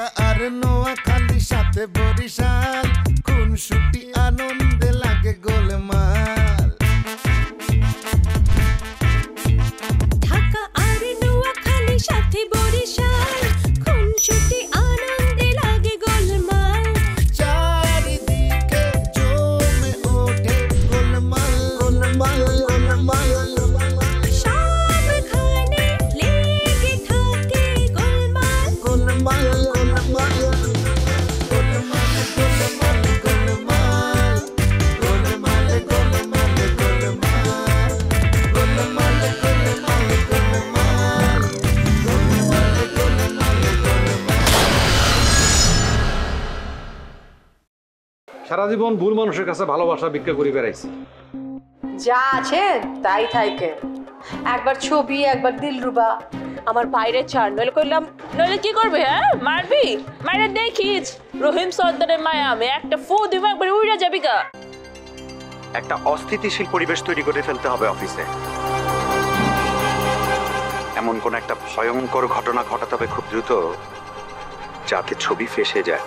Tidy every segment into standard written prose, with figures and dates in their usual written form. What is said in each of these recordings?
ঢাকা আর নোয়াখালী সাথে বরিশাল, কোন ছুটি আনন্দে লাগে গোলমাল। ঢাকা আর নোয়াখালী সাথে বরিশাল, কোন ছুটি আনন্দে লাগে গোলমাল। চারিদিকে জমে ওঠে গোলমাল গোলমাল গোলমাল। সবখানে লেগে থাকে গোলমাল গোলমাল গোলমাল গোলমাল গোলমাল গোলমাল গোলমাল গোলমাল গোলমাল গোলমাল সারা জীবন ভুল মানুষের কাছে ভালোবাসা ভিক্ষা করে বেড়াইছি। যা আছে তাই থাইকে, একবার ছবি একবার দিলরুবা। আমার বাইরে চার নইলে করলাম, নইলে কি করবে? হ্যাঁ মারবি? মাইরে দেখিস রহিম সর্দারের মায়া আমি একটা ফু দিব একবার উড়ে যাবি গা। একটা অস্থিতিশীল পরিবেশ তৈরি করে ফেলতে হবে অফিসে। এমন কোন একটা ভয়ঙ্কর ঘটনা ঘটাতে হবে খুব দ্রুত, যাতে ছবি ফেঁসে যায়।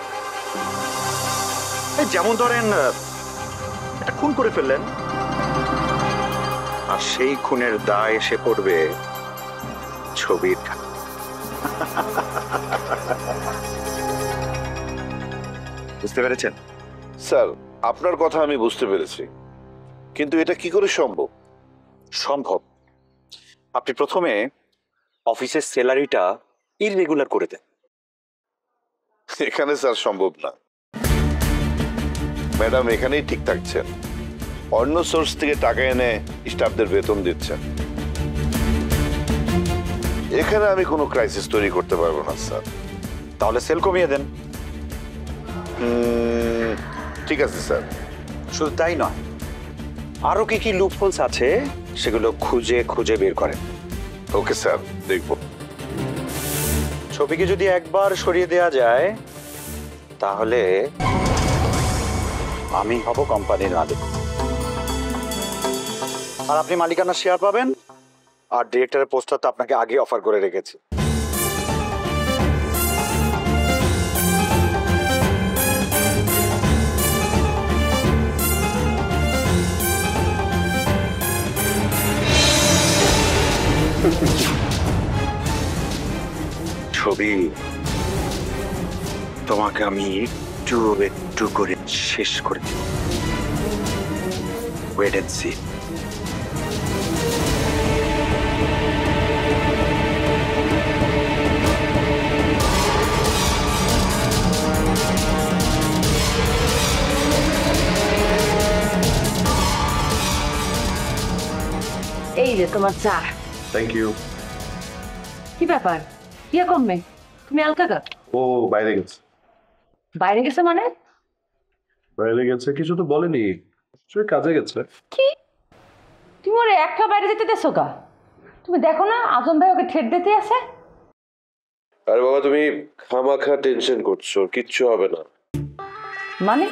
যেমন ধরেন একটা খুন করে ফেললেন, আর সেই খুনের দায় এসে পড়বে ছবির। বুঝতে পেরেছেন? স্যার, আপনার কথা আমি বুঝতে পেরেছি, কিন্তু এটা কি করে সম্ভব? সম্ভব। আপনি প্রথমে অফিসের স্যালারিটা ইররেগুলার করে দেন। এখানে স্যার সম্ভব না। ম্যাডাম এখানেই ঠিক থাকছেন, অন্য সোর্স থেকে টাকা এনে স্টাফদের বেতন দিচ্ছেন। এখানে আমি কোনো ক্রাইসিস তৈরি করতে পারবো না স্যার। তাহলে সেল কমিয়ে দেন। ঠিক আছে স্যার। শুধু তাই নয়, আরো কি কি লুপহোলস আছে সেগুলো খুঁজে খুঁজে বের করেন। ওকে স্যার, দেখব। ছবিকে যদি একবার সরিয়ে দেওয়া যায় তাহলে আমি হব কোম্পানির মালিক, আর আপনি মালিকানা শেয়ার পাবেন, আর ডিরেক্টরের পোস্টটা তো আপনাকে আগে অফার করে রেখেছি। ছবি, তোমাকে আমি একটু একটু করে শেষ করে দেব। Wait and see. এই যে তোমার চা। Thank you. কি ব্যাপার, ইয়া কমবে? তুমি আলকাকা ও বাইরে গেছে। বাইরে গেছে মানে? বাইরে গেছে কিছু তো বলেনি, কাজে গেছে। কি তুমি ওরে একটা বাইরে যেতে দেছো কা? তুমি দেখো না আজম ভাই ওকে ঠেট দিতে আছে। আরে বাবা, তুমি খামাখা টেনশন করছো, কিচ্ছু হবে না। মানে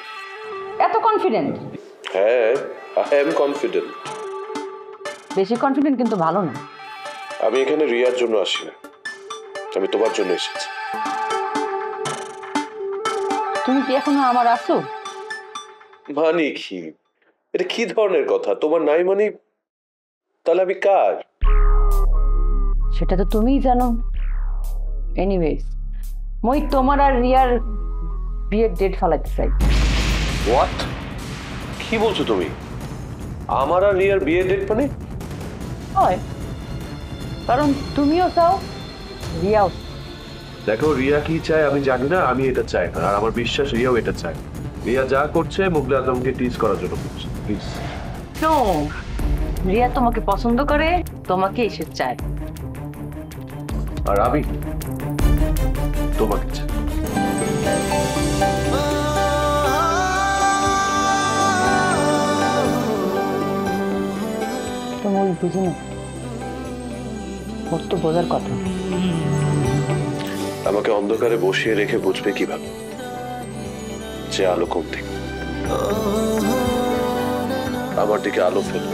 এত কনফিডেন্ট? হ্যাঁ, আই এম কনফিডেন্ট। বেশি কনফিডেন্ট কিন্তু ভালো না। আমি এখানে রিয়ার জন্য আসি না, আমি তোমার জন্য এসেছি। তুমি কি এখনো আমার আছো? মানে কি, এটা কি ধরনের কথা? তোমার নাই মানে তাহলে আমি কার? সেটা তো তুমিই জানো। এনিওয়েজ, মই তোমার আর রিয়ার বিয়ের ডেট ফেলাতে চাই। হোয়াট? কি বলছো তুমি? আমার আর রিয়ার বিয়ের ডেট মানে? হয়, কারণ তুমিও চাও, রিয়াও। দেখো, রিয়া কি চায় আমি জানি না, আমি এটা চাই না, আর আমার বিশ্বাস রিয়াও এটা চায়। রিয়া যা করছে মুগলে আজমকে টিজ করার জন্য করছে। প্লিজ। নো, রিয়া তোমাকে পছন্দ করে, তোমাকে এসে চায়। আর আমি তোমাকে চাই। তুমি বুঝি না, ওর তো বোঝার কথা। আমাকে অন্ধকারে বসিয়ে রেখে বুঝবে কিভাবে যে আলো কোন দিকে? আমার দিকে আলো ফেলো,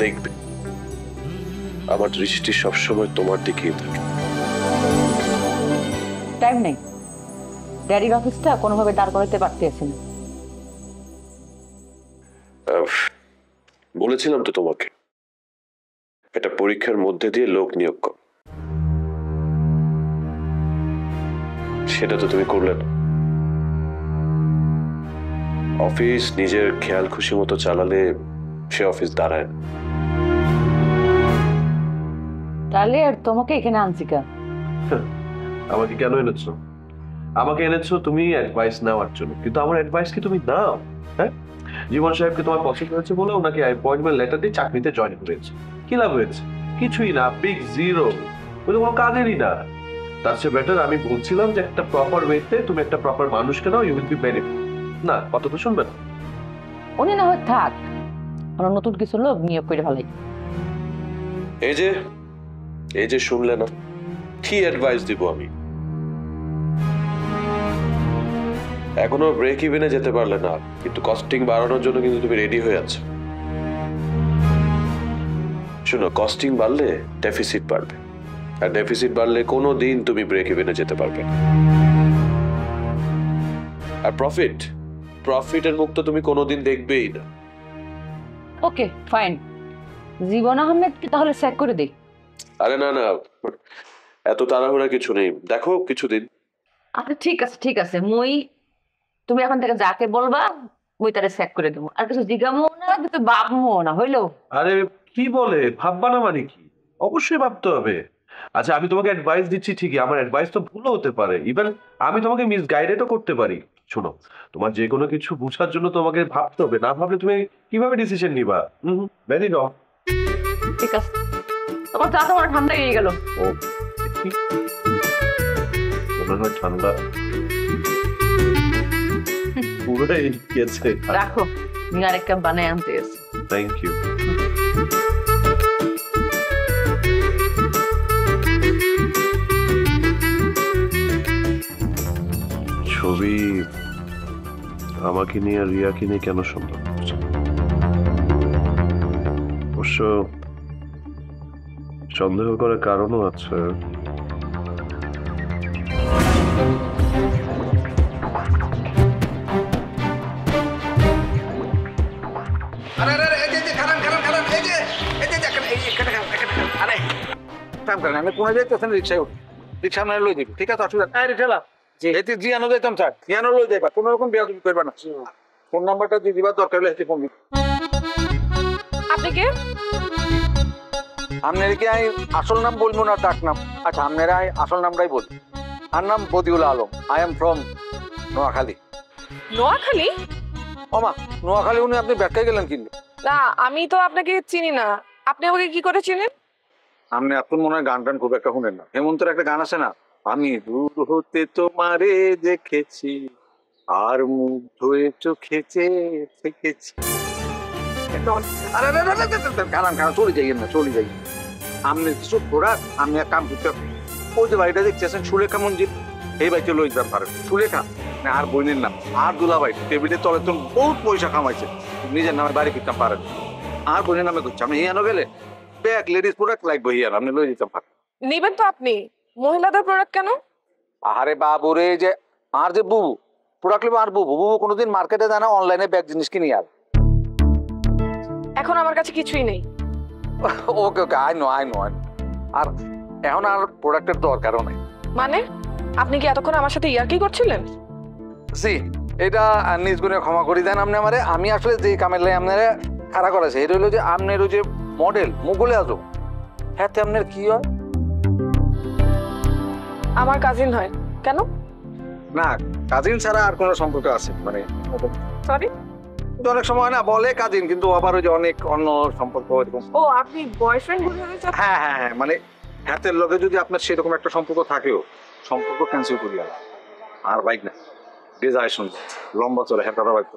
দেখবে আমার দৃষ্টি সবসময় তোমার দিকেই থাকে। টাইম নেই, ড্যাডির অফিসটা কোনোভাবে দাঁড় করাতে পারতেছি না। বলেছিলাম তো তোমাকে এটা পরীক্ষার মধ্যে দিয়ে লোক নিয়োগ কর, সেটা তো তুমি করলে না। অফিস নিজের খেয়াল খুশি মতো চালালে সে অফিস দাঁড়ায় না। তাহলে আর তোমাকে এখানে আনছি কেন? আমাকে কেন এনেছো? আমাকে এনেছো তুমি অ্যাডভাইস নেওয়ার জন্য, কিন্তু আমার অ্যাডভাইস কি তুমি নাও? হ্যাঁ, জীবন সাহেবকে তোমার পছন্দ হয়েছে বলে ওনাকে অ্যাপয়েন্টমেন্ট লেটার দিয়ে চাকরিতে জয়েন করেছে। কি লাভ হয়েছে? কিছুই না, বিগ জিরো। ওই তো কোনো কাজেরই না। তার চেয়ে বেটার আমি বলছিলাম যে একটা প্রপার ওয়েতে তুমি একটা প্রপার মানুষকে নাও, ইউ উইল বি বেনিফিট। না, কত তো শুনবে না। উনি না হয় থাক, আমরা নতুন কিছু লোক নিয়োগ করে ভালাই। এই যে শুনলে না, কি অ্যাডভাইস দিব আমি? এখনো ব্রেক ইভেনে যেতে পারলে না, কিন্তু কস্টিং বাড়ানোর জন্য কিন্তু তুমি রেডি হয়ে আছো। শোনো, কস্টিং বাড়লে ডেফিসিট বাড়বে, আর ডেফিসিট বাড়লে কোনো দিন তুমি ব্রেক ইভেনে যেতে পারবে না। আর প্রফিটের মুখ তো তুমি কোনোদিন দেখবেই না। ওকে ফাইন, জীবন আহমেদকে তাহলে চেক করে দিই। আরে না, এত তাড়াহুড়া কিছু নেই, দেখো কিছুদিন। আচ্ছা ঠিক আছে, তুমি এখন থেকে যাকে বলবা মুই তারে চেক করে দেবো, আর কিছু জিগামো না, কিন্তু ভাবমো না, হইলো? আরে কি বলে ভাববা না মানে কি? অবশ্যই ভাবতে হবে। আচ্ছা, আমি তোমাকে অ্যাডভাইস দিচ্ছি ঠিকই, আমার অ্যাডভাইস তো ভুলও হতে পারে, ইভেন আমি তোমাকে মিসগাইডেডও করতে পারি। শোনো, তোমার যে কোনো কিছু বোঝার জন্য তোমাকে ভাবতে হবে, না ভাবলে তুমি কিভাবে ডিসিশন নিবা? Very wrong. ঠিক আছে, তোমার চা তোমার ঠান্ডা হয়ে গেল। ও মনে হয় ঠান্ডা পুরোটাই গেছে। রাখো, আমি আরেকটা বানায় আনতে এসেছি। Thank you. ছবি আমাকে নিয়ে আর রিয়াকে নিয়ে কেন সন্দেহ করছে? অবশ্য সন্দেহ করার কারণও আছে। আমি কোনে যাইতেছেন রিক্সায় উঠি, রিক্সা আপনার লই দিবি, ঠিক আছে? অসুবিধা নাই। রিক্সা এতে জিয়ানো যাইতাম স্যার, জিয়ানো লই যাইবা, কোনো রকম বেয়াদবি করবা না। ফোন নাম্বারটা দিয়ে দিবা, দরকার হলে এসে ফোন দিবা। আপনি কে? আপনার কি আমি আসল নাম বলবো না ডাক নাম? আচ্ছা, আপনারা আসল নামটাই বলি। আর নাম Badiul Alam, I am from Noakhali. Noakhali? ওমা, নোয়াখালী উনি আপনি ব্যাখ্যায় গেলেন কিন্তু? না, আমি তো আপনাকে চিনি না। আপনি আমাকে কি করে চিনেন? আপনি এখন মনে হয় গান টান খুব একটা শুনেন না। হেমন্তের একটা গান আছে না, আমি দূর হতে তোমারে দেখেছি আর মুগ্ধ হয়ে চোখেছে থেকেছি। গান চলে যাই না, চলে যাই। আপনি কিছু ঘোরাক, আমি এক কাম করতে, ওই যে বাড়িটা দেখতেছেন সুলেখা মঞ্জিল, এই বাড়িতে লই যান পারেন। সুলেখা আর বইনের নাম আর দুলাভাই টেবিলের তলে তো বহুত পয়সা কামাইছে, নিজের নামে বাড়ি করতাম পারেন। আর বইনের নামে করছে, আমি হিয়ানো গেলে ব্যাগ লেডিস প্রোডাক্ট লাগবে, হিয়ান আপনি লই দিতাম পারেন। নেবেন তো আপনি? মহিলাদের প্রোডাক্ট কেন? আরে বাবুরে, যে আর যে বুবু প্রোডাক্ট নেবো, আর বুবু কোনোদিন মার্কেটে যায় না, অনলাইনে ব্যাগ জিনিস কিনি। আর এখন আমার কাছে কিছুই নেই। Okay I know. আর এখন আর প্রোডাক্টের দরকারও নাই। মানে আপনি কি এতক্ষণ আমার সাথে ইয়ার্কি করছিলেন? জি, এটা নিজ গুণে ক্ষমা করে দেন আপনি আমারে। আমি আসলে যে কামের লাই আপনারা খাড়া করেছে, এটা হলো যে আপনার ওই যে মডেল মুগলে আজম, হ্যাঁ আপনার কি হয়? আমার কাজিন হয়। কেন? না, কাজিন ছাড়া আর কোনো সম্পর্ক আছে মানে? সরি, অনেক সময় না বলে কাজিন, কিন্তু আবার ওই যে অনেক অন্য সম্পর্ক এরকম। ও আপনি বয়ফ্রেন্ড বুঝাতে চাচ্ছেন? হ্যাঁ, মানে হাতের লগে যদি আপনার সেরকম একটা সম্পর্ক থাকেও, সম্পর্ক ক্যান্সেল করি আর বাইক না ডিজাইশন লম্বা চলে হ্যাঁ বাইক।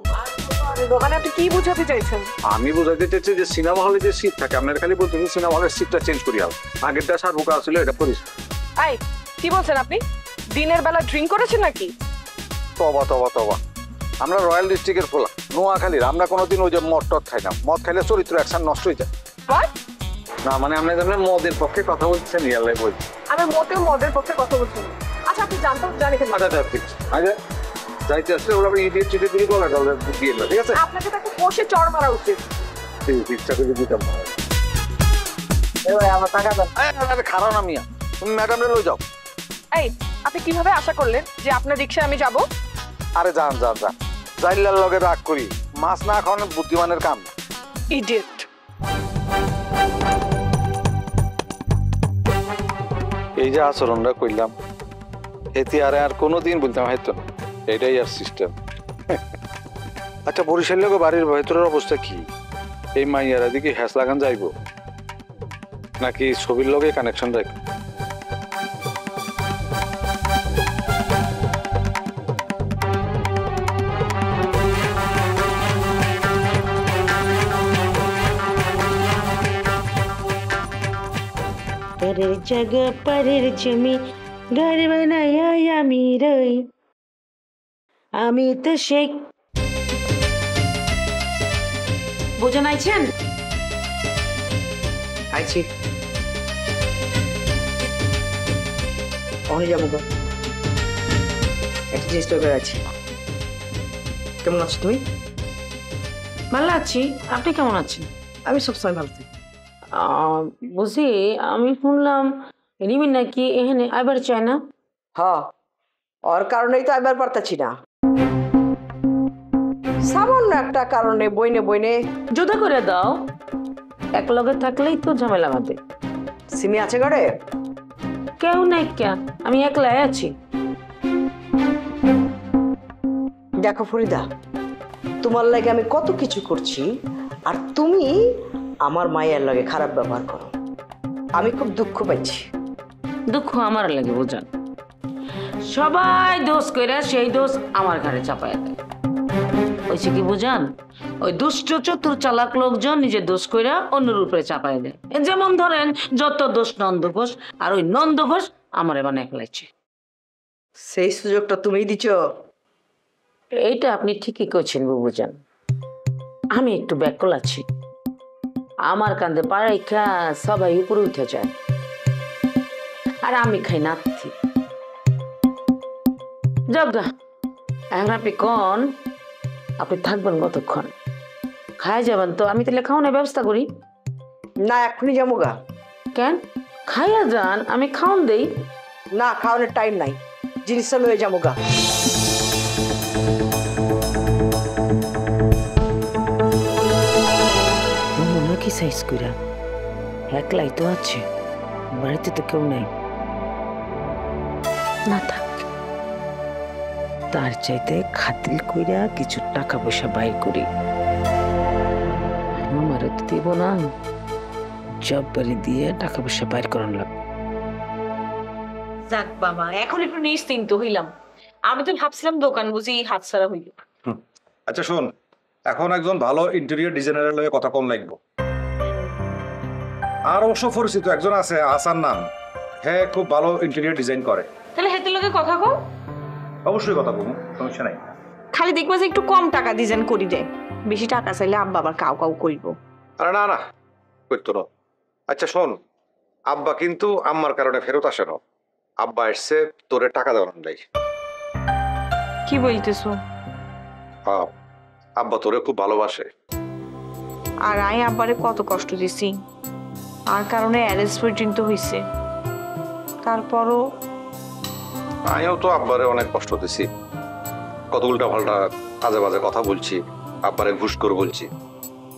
দোকানে আপনি কি বুঝাতে চাইছেন? আমি বোঝাতে চাইছি যে সিনেমা হলে যে সিট থাকে, আপনার খালি বলতে সিনেমা হলের সিটটা চেঞ্জ করি আর আগেরটা সার বোকা ছিল, এটা করিস। আই কি বলছেন আপনি? দিনের বেলা ড্রিঙ্ক করেছেন নাকি? তবা আমরা রয়্যাল ডিস্ট্রিক্টের ফোলা, নোয়াখালীর। আমরা কোনোদিন ওই যে মদ টদ খাই না, মদ খাইলে চরিত্র একসাথে নষ্ট হয়ে যায়। না মানে আপনি যেমন মদের পক্ষে কথা বলছেন ইয়ালাই বলছি। আমি মোটেও মদের পক্ষে কথা বলছি না। আচ্ছা আপনি জানেন কেন? আচ্ছা ঠিক আছে যাইতে আসলে ওরা ইডিয়েট চিটে দিয়ে গলা গলা দিয়ে না, ঠিক আছে? আপনাকে তাকে কষে চড় মারা উচিত। ইচ্ছা করে দিতাম এবার আমার টাকা দেন। খারাপ না মিয়া, তুমি ম্যাডামরে লই যাও। এই আপনি কিভাবে আশা করলেন যে আপনার রিক্সায় আমি যাব? আরে যান যান যান, জাইলার লগে রাগ করি মাছ না খাওয়ানো বুদ্ধিমানের কাম। ইডিয়েট। এই যে আচরণটা করলাম এতে আর কোনোদিন বলতাম হয়তো না, এটাই আর সিস্টেম। আচ্ছা বরিশাল লোক বাড়ির ভেতরের অবস্থা কি? এই মাইয়ারা দিকে হ্যাস লাগান যাইব নাকি ছবির লগে কানেকশন রাখবো? পরের জায়গা পরের জমি ঘর বানায় আমি রই, আমি তো সেই বোঝান আইছেন। আইছি অনেক যাবো গো, একটা জিনিস দরকার আছে। কেমন আছো তুমি? ভালো আছি, আপনি কেমন আছেন? আমি সবসময় ভালো থাকি। বুঝি আমি শুনলাম রিমি নাকি এখানে আইবার চায় না। হ্যাঁ ওর কারণেই তো আইবার পারতাছি না, সামান্য একটা কারণে বইনে বইনে। জোদা করে দাও, এক লগে থাকলেই তো ঝামেলা বাঁধে। সিমি আছে ঘরে? কেউ নাই, কে আমি একলাই আছি। দেখো ফরিদা, তোমার লাগে আমি কত কিছু করছি আর তুমি আমার মায়ের লাগে খারাপ ব্যবহার করো, আমি খুব দুঃখ পাচ্ছি। দুঃখ আমার লাগে বুঝান, সবাই দোষ কইরা সেই দোষ আমার ঘাড়ে চাপায় দেয়। হয়েছে কি বুঝান, ওই দুষ্ট চতুর চালাক লোকজন নিজের দোষ কইরা অন্যের উপরে চাপায় দেয়। যেমন ধরেন যত দোষ নন্দ ঘোষ, আর ওই নন্দ ঘোষ আমার এবার একলাইছে। সেই সুযোগটা তুমিই দিচ্ছ। এইটা আপনি ঠিকই কইছেন বুবুজান, আমি একটু ব্যাকল আছি। আমার কান্দে পাড়াইখা সবাই উপরে উঠে যায় আর আমি খাই নাথি। যাবগা এখন আপনি কন, আপনি থাকবেন কতক্ষণ? খাই যাবেন তো? আমি তাহলে খাওয়ানোর ব্যবস্থা করি। না এখনই যাবো গা। কেন? খাইয়া যান, আমি খাওয়ান দেই। না খাওয়ানোর টাইম নাই, জিনিসটা লয়ে যাবো গা। কি সাইজ কইরা একলাই তো আছে, বাড়িতে তো কেউ নেই। না থাক, তার চাইতে খাতিল কইরা কিছু টাকা পয়সা বাইর করি। আমারও তো দিব না, জব বাড়ি দিয়ে টাকা পয়সা বাইর করান লাগবে। যাক বাবা, এখন একটু নিশ্চিন্ত হইলাম। আমি তো ভাবছিলাম দোকান বুঝি হাতছাড়া হইল। আচ্ছা শোন, এখন একজন ভালো ইন্টেরিয়র ডিজাইনারের লগে কথা কম লাগবো। আর অবশ্য পরিচিত একজন আছে হাসান নাম, হ্যাঁ খুব ভালো ইন্টেরিয়র ডিজাইন করে। তাহলে হেতের লোকে কথা কও। অবশ্যই কথা বলবো, সমস্যা নাই। খালি দেখবা যে একটু কম টাকা ডিজাইন করি দেয়, বেশি টাকা চাইলে আব্বা আবার কাউ কাউ করিব। আরে না না করতো না। আচ্ছা শোন, আব্বা কিন্তু আম্মার কারণে ফেরত আসে না, আব্বা এসছে তোরে টাকা দেওয়ার নাই। কি বলতেছো? আব্বা তোরে খুব ভালোবাসে। আর আমি আব্বারে কত কষ্ট দিছি, আর কারণে অ্যারেঞ্জ পর্যন্ত হইছে। তারপরও আমিও তো আব্বারে অনেক কষ্ট দিছি, কত উল্টা পাল্টা আজে বাজে কথা বলছি, আব্বারে ঘুষ করে বলছি।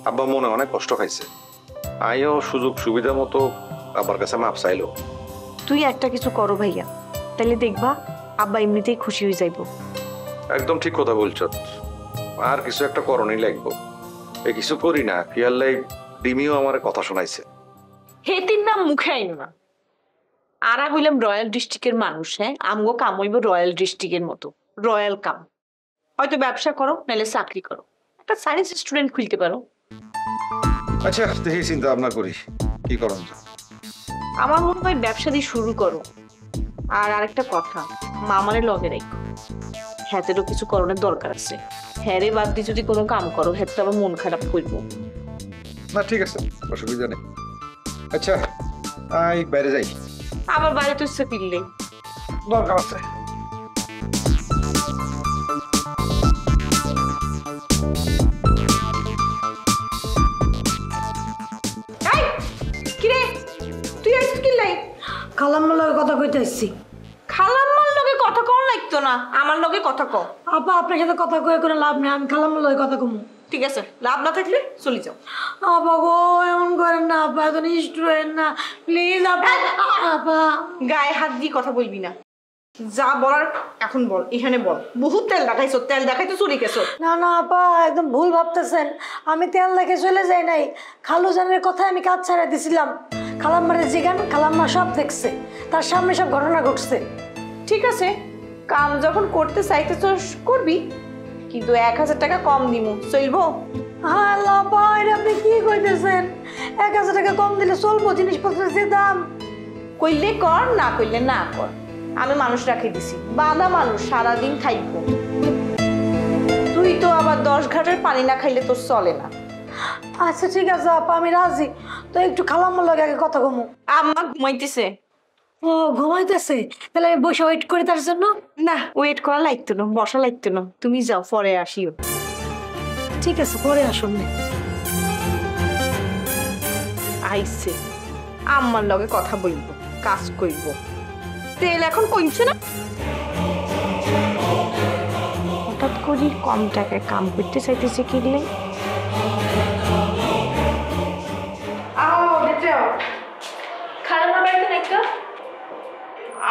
আব্বা মনে অনেক কষ্ট খাইছে, আমিও সুযোগ সুবিধা মতো আব্বার কাছে মাপ চাইলো। তুই একটা কিছু করো ভাইয়া, তাহলে দেখবা আব্বা এমনিতেই খুশি হয়ে যাইব। একদম ঠিক কথা বলছ, আর কিছু একটা করণই লাগবো। এ কিছু করি না কি আল্লাহ ডিমিও আমার কথা শোনাইছে। হেতির নাম মুখে আইন না। আর হইলাম রয়্যাল ডিস্ট্রিক্টের মানুষ, হ্যাঁ আমগো কাম হইব রয়্যাল ডিস্ট্রিক্টের মতো, রয়্যাল কাম। হয়তো ব্যবসা করো, নাহলে চাকরি করো, একটা সায়েন্স স্টুডেন্ট খুলতে পারো। আচ্ছা দেখি চিন্তা ভাবনা করি কি করুন। আমার মনে হয় ব্যবসা দিয়ে শুরু করো। আর আরেকটা কথা, মামারে লগে রাখো, হ্যাতেরও কিছু করণের দরকার আছে। হ্যারে বাদ দিয়ে যদি কোনো কাম করো, হ্যাঁ আবার মন খারাপ করবো। না ঠিক আছে, অসুবিধা নেই। আচ্ছা আই বাইরে যাই, আবার বাইরে তো ইচ্ছে ফিরলেই দরকার আছে। কিরে তুই আসছিস কি লাই? খালাম্মার লগে কথা কইতে আসছি। খালাম্মার লগে কথা কম লাগতো না, আমার লগে কথা ক। আপা আপনার সাথে কথা কয়ে কোনো লাভ নেই, আমি খালাম্মার লগে কথা কমু। ঠিক আছে, লাভ না থাকলে চলে যাও। আপা গো এমন করেন না আপা, এত নিষ্ঠুরেন না প্লিজ আপা। আপা গায়ে হাত দিয়ে কথা বলবি না, যা বলার এখন বল, এখানে বল। বহুত তেল দেখাইছো, তেল দেখাইতে চলে গেছো। না না আপা একদম ভুল ভাবতেছেন, আমি তেল দেখে চলে যাই নাই। খালু জানের কথায় আমি কাজ ছাড়া দিছিলাম। খালাম্মারে জিগান, খালাম্মা সব দেখছে, তার সামনে সব ঘটনা ঘটছে। ঠিক আছে, কাম যখন করতে চাইতেছ করবি, কিন্তু 1000 টাকা কম দিমু, চলবো? হ্যাঁ আপা এটা আপনি কি কইতেছেন? 1000 টাকা কম দিলে চলবো? জিনিসপত্রের যে দাম। কইলে কর, না কইলে না কর। আমি মানুষ রাখি দিছি, বাঁধা মানুষ, সারাদিন খাইবো। তুই তো আবার 10 ঘাটের পানি না খাইলে তোর চলে না। আচ্ছা ঠিক আছে আপা আমি রাজি, তো একটু খালাম্মার লগে আগে কথা কমু। আম্মা ঘুমাইতেছে। ও ঘুমাইতেছে? তাহলে আমি বসে ওয়েট করি তার জন্য? না, ওয়েট করা লাগতো না, বসা লাগতো না, তুমি যাও, পরে আসিও। ঠিক আছে পরে আসুন। আইসে আম্মার লগে কথা বলবো, কাজ করব। তেল এখন কমছে না, হঠাৎ করে কম টাকায় কাম করতে চাইতেছে কিনলে।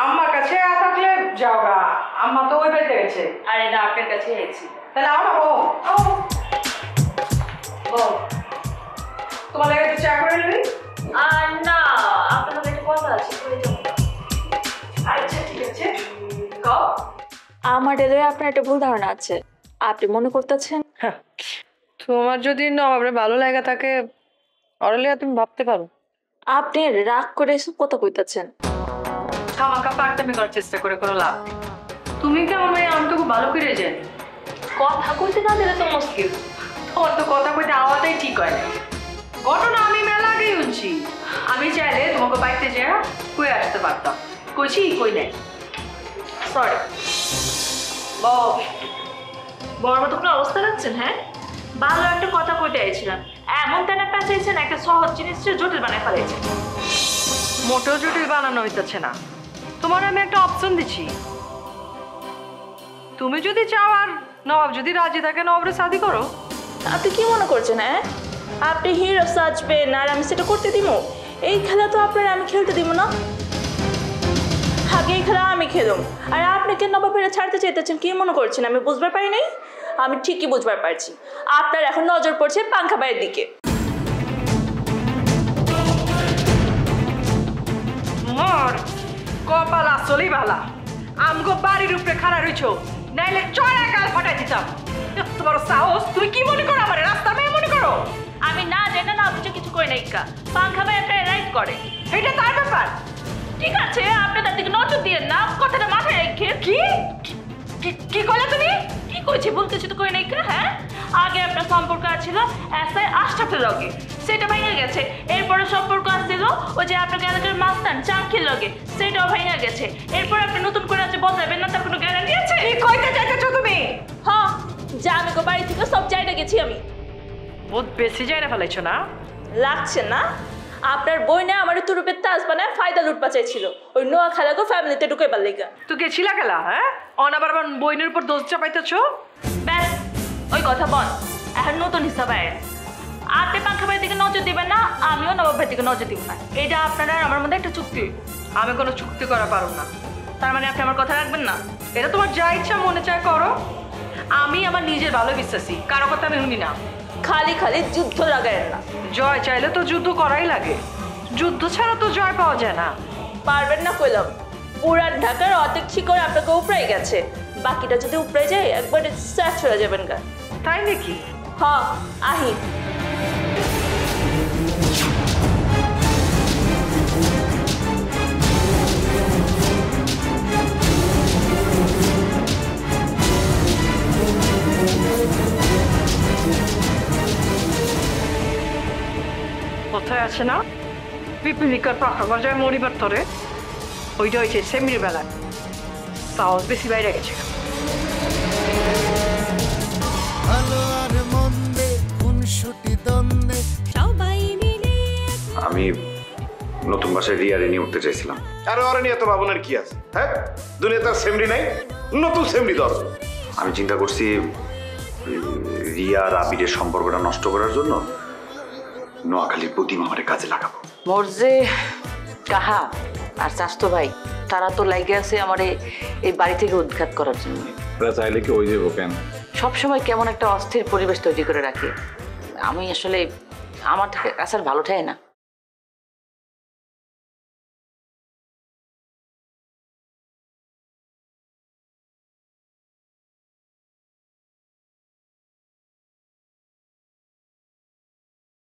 আমার কাছে থাকলে যাও গা, আম্মা তো ওই বাড়িতে গেছে। আরে না, আপনার কাছে এসেছি। তাহলে আও না তোমার লাগে একটু চা করে নিবি? আর না, আপনার সাথে একটা কথা আছে, বলে যাবো। আচ্ছা ঠিক আছে। আমার হৃদয়ে আপনার একটা ভুল ধারণা আছে, আপনি মনে করতেছেন। তোমার যদি নবাবরে ভালো লাগা থাকে অরলিয়া তুমি ভাবতে পারো। আপনি রাগ করে এসব কথা কইতাছেন। খামাকা পারতামি করার চেষ্টা করে কোনো লাভ নেই। তুমি কেমন মেয়ে আমি তো খুব ভালো করে জানি। কথা কইতে না দিলে তো মুশকিল। তোমার তো কথা কইতে আওয়াজটাই ঠিক হয় না। ঘটনা আমি মেলা আগেই শুনছি। আমি চাইলে তোমাকে বাড়িতে যা কই আসতে পারতাম, কইছি কই নাই। সরি। বড় মতো কোনো অবস্থা রাখছেন? হ্যাঁ, ভালো একটা কথা কইতে আইছিলাম, এমন তেনা পেঁচাইছেন, একটা সহজ জিনিসটা জটিল বানায় ফেলাইছেন। মোটেও জটিল বানানো হইতেছে না, তোমার আমি একটা অপশন দিচ্ছি। তুমি যদি চাও আর নবাব যদি রাজি থাকে নবাবরে শাদি করো। আপনি কি মনে করছেন? হ্যাঁ, আপনি হিরো সাজবেন আর আমি সেটা করতে দিব? এই খেলা তো আপনার আমি খেলতে দিব না। আগে এই খেলা আমি খেলুম, আর আপনি কেন নবাবেরা ছাড়তে চাইতেছেন কি মনে করছেন? আমি বুঝবার পারি নাই? আমি ঠিকই বুঝবার পারছি, আপনার এখন নজর পড়ছে পাংখা বাইয়ের দিকে। মোর কপাল আসলেই ভালা, আমগো বাড়ির উপরে খাড়া রইছো, নাইলে চড়া গাল ফাটাই দিতাম। তোমার সাহস, তুমি কি মনে করো আমার রাস্তার মেয়ে মনে করো? আমি না জেনে না বুঝে কিছু করি নাই, পাংখা বাই একটা রাইট করে, এটা তার ব্যাপার। ঠিক আছে, আপনি তার দিকে নজর দিয়ে না, কথাটা মাথায় রেখে। কি কি কইলে তুমি? কি কইছি, ভুল কিছু তো করি নাই। হ্যাঁ, আগে আপনার সম্পর্ক আছিল এসআই আশরাফের লগে, সেটা ভেঙে গেছে। এরপরে সম্পর্ক আসছিল ওই যে আপনার এলাকার মাস্তান চাঙ্কির লগে, সেটাও ভেঙে গেছে। এরপর আপনি নতুন করে আছে বদলাবেন না, তার কোনো গ্যারান্টি আছে? কি কইতে চাইতেছো তুমি? হ্যাঁ, যা আমি বাড়ি থেকে সব জায়গা গেছি আমি। বহুত বেশি জায়গা ফেলাইছো না? লাগছে না? আপনার বই না আমার তুরুপের তাজ বানায় ফায়দা লুটপা চাইছিল, ওই নোয়া খালাকে ফ্যামিলিতে ঢুকে পারলে। তো গেছিলা খেলা? হ্যাঁ, অনাবার বইনের উপর দোষ চাপাইতেছো। ব্যাস, ওই কথা বল। এখন নতুন হিসাব আয়, আপনি পাংখা ভাইয়ের দিকে নজর দিবেন না, আমিও নবাব ভাইয়ের দিকে নজর দিব না। এটা আপনার আর আমার মধ্যে একটা চুক্তি। আমি কোনো চুক্তি করা পারব না। তার মানে আপনি আমার কথা রাখবেন না? এটা তোমার যা ইচ্ছা মনে চায় করো, আমি আমার নিজের ভালো বিশ্বাসী, কারো কথা আমি শুনি না। খালি খালি যুদ্ধ লাগায় না। জয় চাইলে তো যুদ্ধ করাই লাগে, যুদ্ধ ছাড়া তো জয় পাওয়া যায় না। পারবেন না কইলাম, পুরান ঢাকার অর্ধেক শিকড় আপনাকে উপড়াই গেছে, বাকিটা যদি উপড়ে যায় একবারে স্যাট হয়ে যাবেন গা। তাই নাকি? হ্যাঁ, আহি। কোথায় আছে না? পিপিলিকার পাখা গজায় মরিবার তরে ওইটা হয়েছে সেমরির বেলায় সাহস বেশি বাইরে গেছে ভালো আর মন্দে খুনসুটি দ্বন্দ্বে সবাই মিলে আমি নতুন বাসায় রিয়া রেনি উঠতে চাইছিলাম। আরে ওরা নিয়ে তো ভাবনার কি আছে? হ্যাঁ, দুনিয়াতে আর সেমরি নাই, নতুন সেমরি দর। আমি চিন্তা করছি রিয়া আর আবিরের সম্পর্কটা নষ্ট করার জন্য নোয়াখালীর প্রতিমা আমারে কাজে লাগাবো। মোর যে কাহা আর চাস্তো ভাই তারা তো লাগে আছে আমার এই বাড়ি থেকে উৎখাত করার জন্য। চাইলে কি ওই যাবো কেন? সবসময় কেমন একটা অস্থির পরিবেশ তৈরি করে রাখে। আমি আসলে আমার থেকে কাছে ভালো ঠাই না।